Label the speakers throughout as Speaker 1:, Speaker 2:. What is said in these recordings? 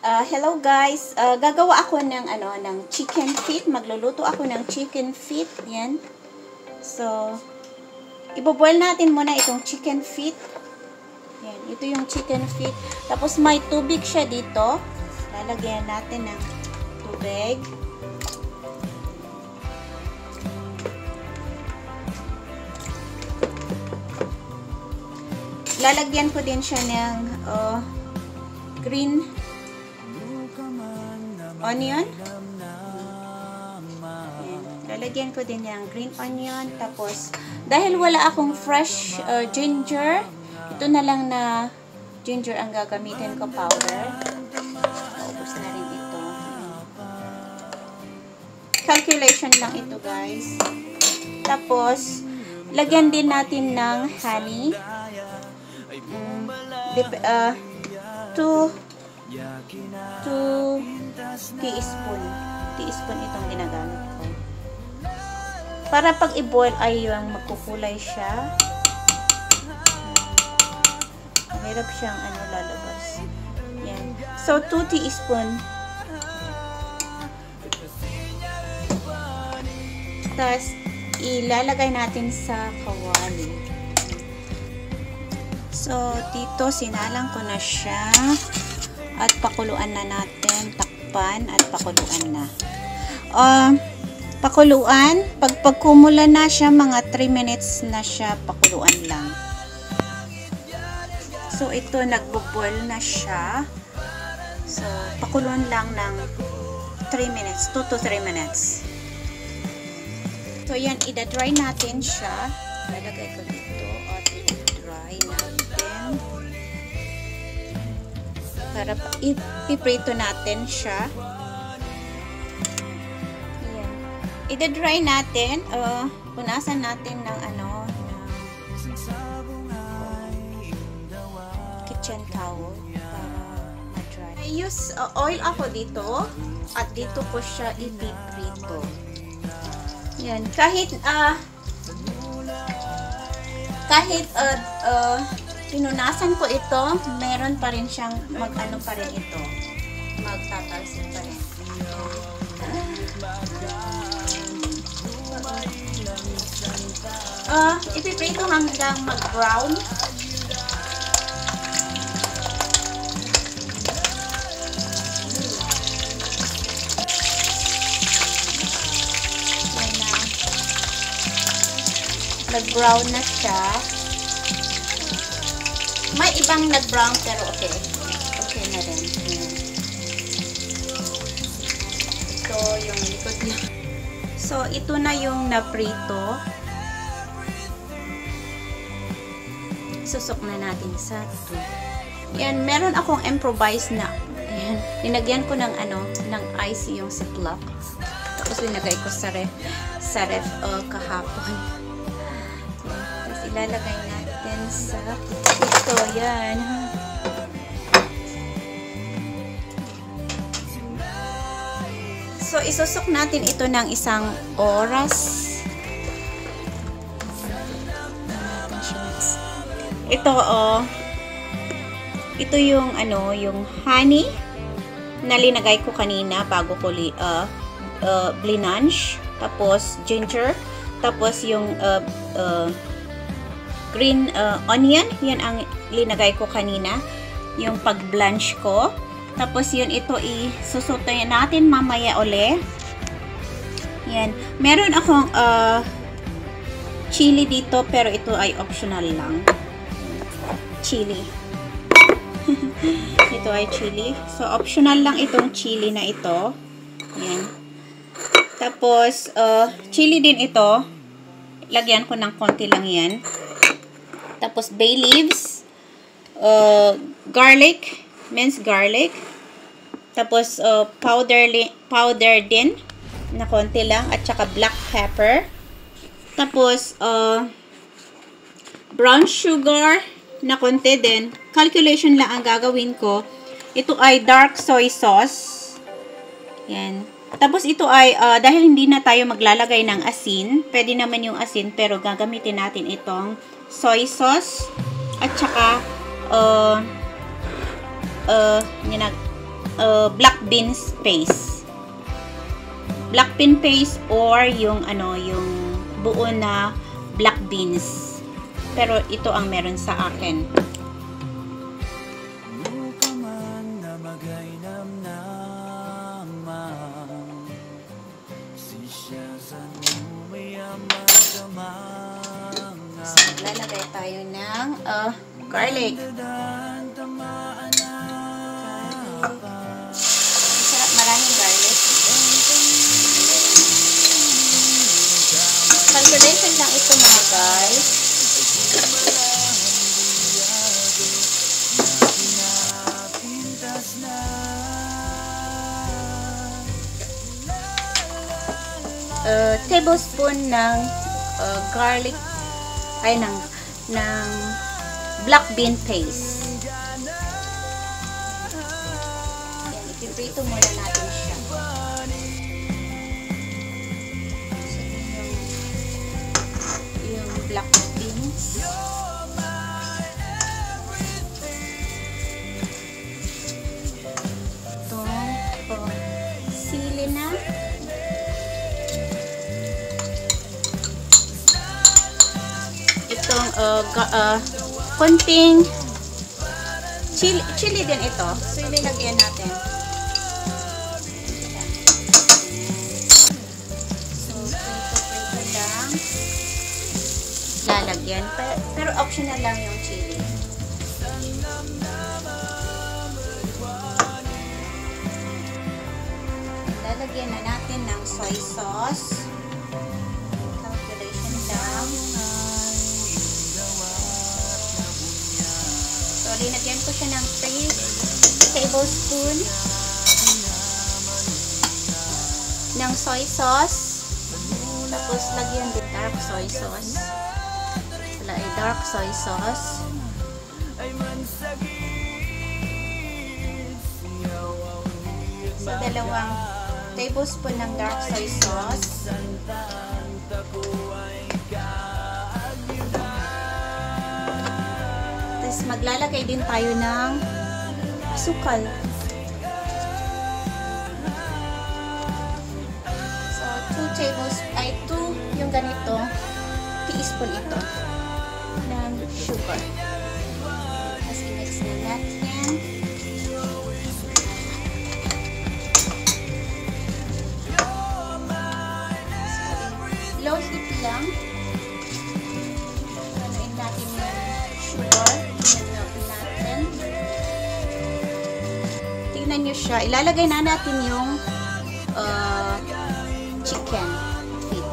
Speaker 1: Hello guys, gagawa ako ng chicken feet. Magluluto ako ng chicken feet. Yan. So, iboboil natin muna itong chicken feet. Yan, ito yung chicken feet. Tapos may tubig siya dito. Lalagyan natin ng tubig. Lalagyan ko din siya ng green onion. Ayan. Lalagyan ko din ng green onion. Tapos, dahil wala akong fresh ginger, ito na lang na ginger ang gagamitin ko, powder. Paubos na rin ito. Calculation lang ito, guys. Tapos, lagyan din natin ng honey. 2 teaspoon itong ginagamit ko. Para pag i-boil ay yung magkukulay siya. Mahirap siyang lalabas. Yan. So, 2 teaspoon. Tapos, ilalagay natin sa kawali. So, dito, sinalang ko na siya. At pakuluan na natin. Takpan at pakuluan na. Pakuluan. Pag pagkumulan na siya, mga 3 minutes na siya, pakuluan lang. So, ito, nagbo-boil na siya. So, pakuluan lang ng 3 minutes. 2 to 3 minutes. So, yan, ida-dry natin siya. Lalagay ko dito. At i-dry natin. Para ipiprito natin siya. Ayan. I-dry natin. Punasan natin ng kitchen towel para ma-dry. I use oil ako dito. At dito ko siya ipiprito. Yan. Kahit pinunasan ko ito, meron pa rin siyang mag-ano pa rin ito. Magtatalsik pa rin. Ipiprito hanggang mag-brown. Yan na. Nag-brown na siya. May ibang nag-brown pero okay. Okay na rin. Ito yung likod niya. So, ito na yung naprito. Susok na natin sa ito. Yan, meron akong improvise na. Ayan, linagyan ko ng ng ice yung ziplock. Tapos linagay ko sa ref kahapon. Yan, tapos ilalagay natin sa ito, yan. So, isusok natin ito ng 1 oras. Ito, ito yung, yung honey na linagay ko kanina bago ko blanch. Tapos, ginger. Tapos, yung green onion, yan ang linagay ko kanina, yung pag-blanch ko. Tapos yun, ito isusutoy natin mamaya uli. Yan, meron akong chili dito, pero ito ay optional lang. Chili. Ito ay chili. So, optional lang itong chili na ito. Yan. Tapos, chili din ito. Lagyan ko ng konti lang yan. Tapos, bay leaves, garlic, minced garlic, tapos, powder din, na konti lang, at saka black pepper, tapos, brown sugar, na konti din. Calculation lang ang gagawin ko. Ito ay dark soy sauce. Yan. Tapos, ito ay, dahil hindi na tayo maglalagay ng asin, pwede naman yung asin, pero gagamitin natin itong soy sauce at saka black beans paste. Black bean paste or yung yung buo na black beans. Pero ito ang meron sa akin. So, maglalagay tayo ng garlic. Masarap, maraming garlic. Calculation lang ito mga guys. Tablespoon ng garlic ay ng black bean paste. Yan, ipiprito muna natin siya. So, yung black beans. Itong sili na. Itong konting chili din ito. So, ilagyan natin. So, prito lang. Lalagyan. Pero optional lang yung chili. Lalagyan na natin ng soy sauce. Calculation lang. So, linagyan ko siya ng 3 tablespoon ng soy sauce. Tapos, lagyan din dark soy sauce. Wala ay dark soy sauce. So, 2 tablespoon ng dark soy sauce. Tapos, maglalagay din tayo ng asukal. So, 2 yung ganito, teaspoon ito ng sugar. Tapos, i-mix na natin. So, low heat lang. Haluin natin yung sugar. Tingnan nyo siya. Ilalagay na natin yung chicken feet.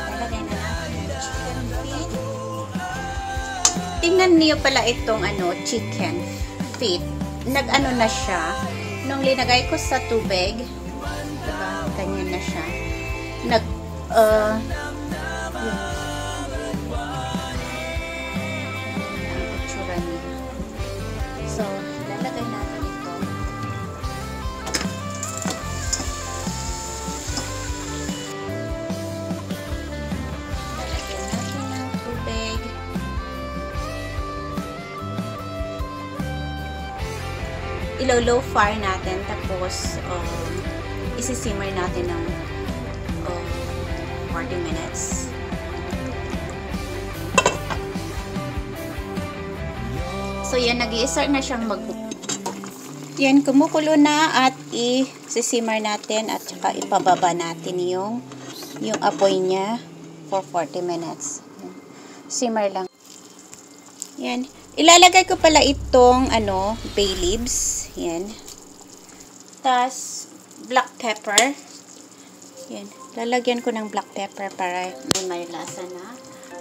Speaker 1: Ilalagay na natin yung chicken feet. Tingnan niyo pala itong chicken feet. Nag-ano na siya. Nung linagay ko sa tubig, diba? Ganyan na siya. So, lalagay natin ito. Lalagyan natin ng tubig. Ilo-low fire natin. Tapos, isi-simmer natin ng 40 minutes. So, yan, nag-i-start na siyang yan, kumukulo na at i-simmer natin at saka ipababa natin yung apoy niya for 40 minutes. Simmer lang. Yan. Ilalagay ko pala itong, bay leaves. Yan. Tas, black pepper. Yan. Lalagyan ko ng black pepper para may lasa na.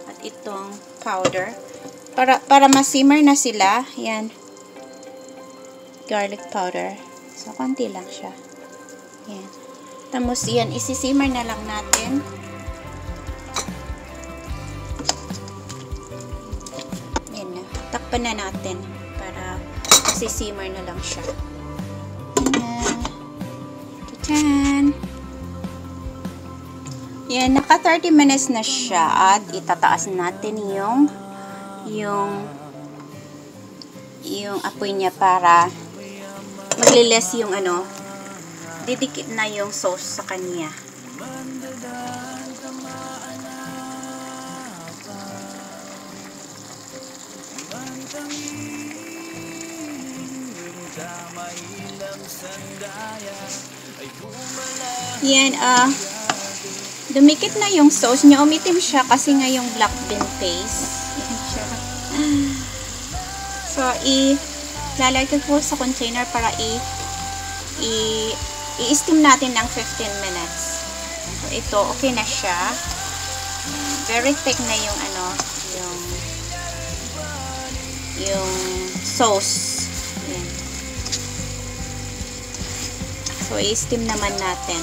Speaker 1: At itong powder. Para ma-simmer na sila, yan. Garlic powder. So, konti lang siya. Yan. Tapos, yan, isi-simmer na lang natin. Yan na. Takpan na natin para isi-simmer na lang siya. Yan. Yan, naka 30 minutes na siya at itataas natin yung apoy niya para magliles yung ano, didikit na yung sauce sa kanya. Yan, dumikit na yung sauce niya. Umitim siya kasi nga yung black bean paste. Yan siya. So, lalagay ko sa container para i-steam natin ng 15 minutes. So, ito, okay na siya. Very thick na yung ano, yung sauce. Yan. So, i-steam naman natin.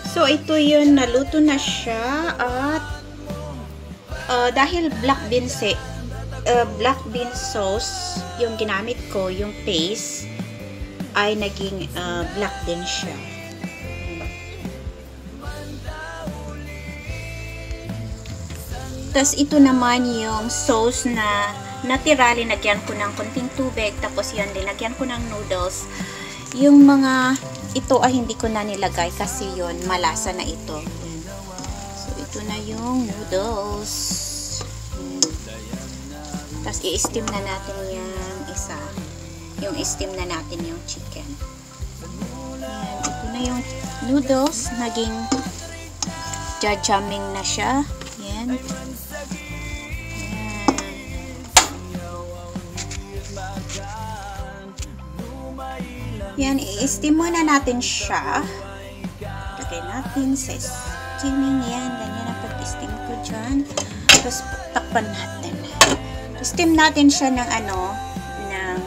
Speaker 1: So, ito yun, naluto na siya at dahil black bean sauce yung ginamit ko, yung paste ay naging black din siya. Tapos ito naman yung sauce na natira, linagyan ko ng konting tubig, tapos yan, linagyan ko ng noodles. Yung mga ito ay hindi ko na nilagay kasi yon malasa na ito. Yan. So ito na yung noodles. Tapos i-steam na natin yung isa. Yung i-steam na natin yung chicken. Yan. Ito na yung noodles. Naging jajaming na siya. Yan. Yan, i-steam muna natin siya. Lagay natin sa steaming. Yan, ganyan ang pag-steam ko dyan. Tapos, takpan natin. Steam natin siya ng ano, ng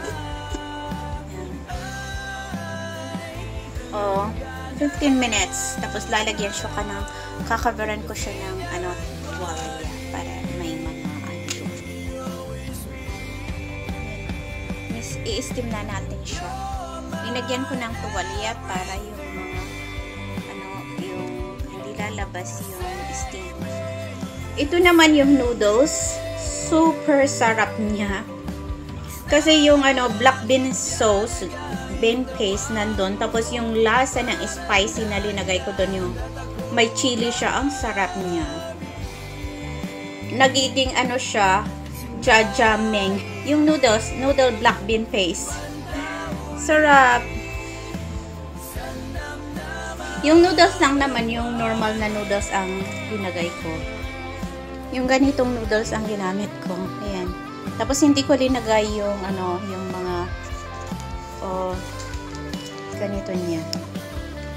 Speaker 1: 15 minutes. Tapos, lalagyan siya ka ng, kakabaran ko siya ng, ano, tuwalya para may mga, ano, i-steam na natin siya. Linagyan ko ng tuwalya para yung mga ano, yung hindi lalabas yung steam. Ito naman yung noodles. Super sarap niya. Kasi yung ano, black bean sauce, bean paste nandun. Tapos yung lasa ng spicy na linagay ko doon, yung may chili siya. Ang sarap niya. Nagiging ano siya, jajaming. Yung noodle black bean paste. Sarap. Yung noodles lang naman, yung normal na noodles ang ginagay ko. Yung ganitong noodles ang ginamit ko. Ayan. Tapos hindi ko linagay yung ano, yung mga ganito niya.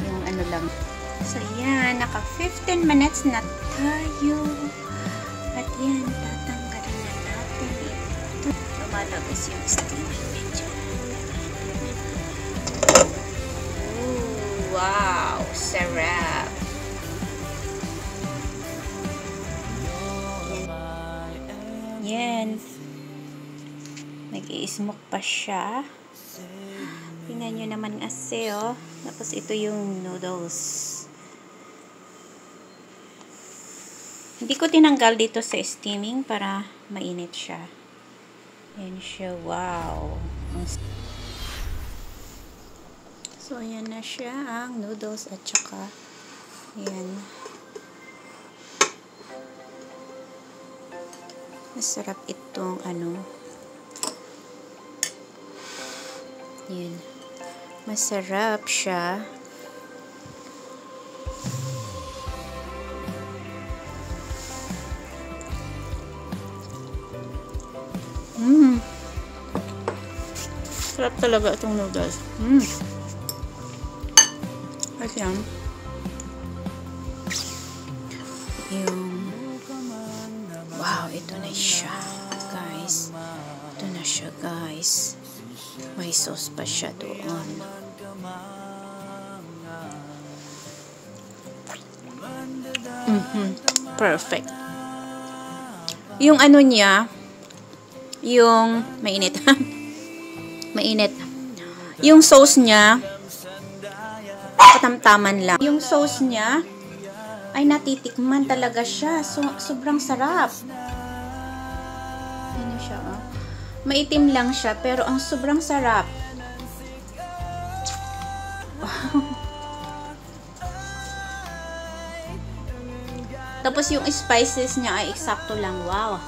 Speaker 1: Yung ano lang. So, yan. Naka 15 minutes na tayo. At yan, tatanggalin na natin ito. Lumalabas yung steam. Wow! Sarap! Yan. Nag-i-smoke pa siya. Tingnan nyo naman kasi, oh. Tapos ito yung noodles. Hindi ko tinanggal dito sa steaming para mainit siya. Yan siya. Wow! So, ayan na siya ang noodles at saka ayan. Masarap itong ano. Ayan. Masarap siya. Sarap talaga itong noodles. Ayan. Yung wow, ito na siya, guys. Ito na siya, guys. May sauce pa siya doon. Perfect. Yung ano niya, yung mainit. Mainit. Yung sauce niya, Katamtaman lang. Yung sauce niya, ay natitikman talaga siya. So, sobrang sarap. Ano siya, oh. Maitim lang siya, pero ang sobrang sarap. Tapos yung spices niya ay eksakto lang. Wow.